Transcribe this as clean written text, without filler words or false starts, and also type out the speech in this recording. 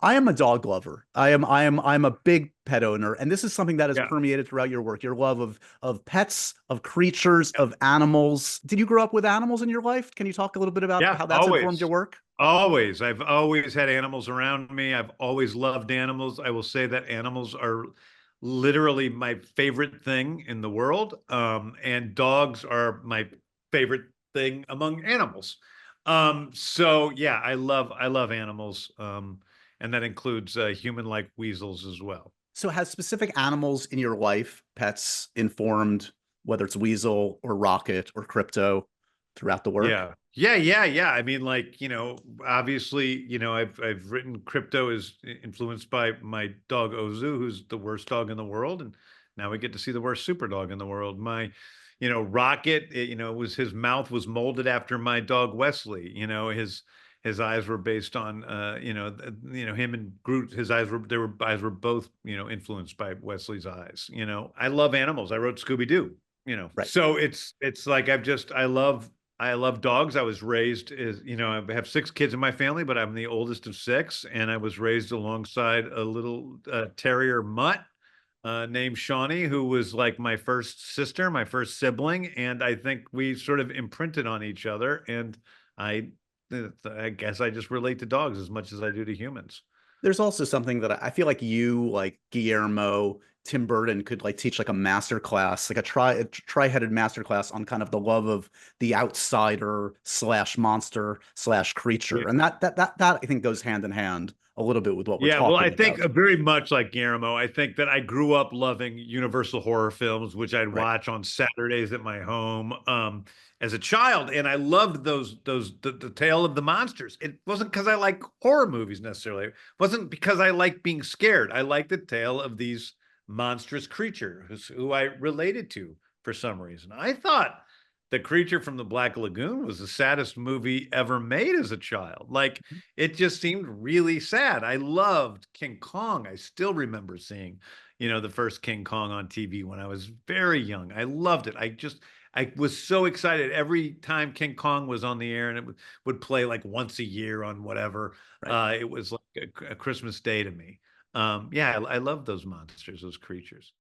I am a dog lover. I'm a big pet owner, and this is something that has Yeah. permeated throughout your work. Your love of pets, of creatures, of animals. Did you grow up with animals in your life? Can you talk a little bit about Yeah, how that's informed your always. work? Always. I've always had animals around me. I've always loved animals. I will say that animals are literally my favorite thing in the world. And dogs are my favorite thing among animals. So yeah, I love animals. And that includes human-like weasels as well. So has specific animals in your life, pets, informed whether it's Weasel or Rocket or Crypto throughout the work? Yeah. Yeah. I mean, like, obviously, I've written Crypto is influenced by my dog Ozu, who's the worst dog in the world, and now we get to see the worst super dog in the world. My, Rocket, was his mouth was molded after my dog Wesley. His eyes were based on him and Groot. His eyes were both influenced by Wesley's eyes. I love animals. I wrote Scooby Doo. Right. So it's like I love dogs. I was raised as, I have six kids in my family, but I'm the oldest of six. And I was raised alongside a little terrier mutt named Shawnee, who was like my first sister, my first sibling. And I think we sort of imprinted on each other. And I, I guess I just relate to dogs as much as I do to humans. There's also something that I feel like you, like Guillermo, Tim Burton could like teach like a master class, like a tri-headed master class on kind of the love of the outsider slash monster slash creature. Yeah. And that I think goes hand in hand a little bit with what we're Yeah, well, I talking think about. very much like Guillermo. I think that I grew up loving Universal horror films, which I'd Right. watch on Saturdays at my home as a child, and I loved the tale of the monsters. It wasn't because I like horror movies necessarily. It wasn't because I like being scared. I liked the tale of these monstrous creatures who I related to for some reason. I thought the creature from the Black Lagoon was the saddest movie ever made as a child. Like, it just seemed really sad. I loved King Kong. I still remember seeing, the first King Kong on TV when I was very young. I loved it. I was so excited every time King Kong was on the air, and it would play like once a year on whatever. Right. It was like a Christmas day to me. Yeah, I love those monsters, those creatures.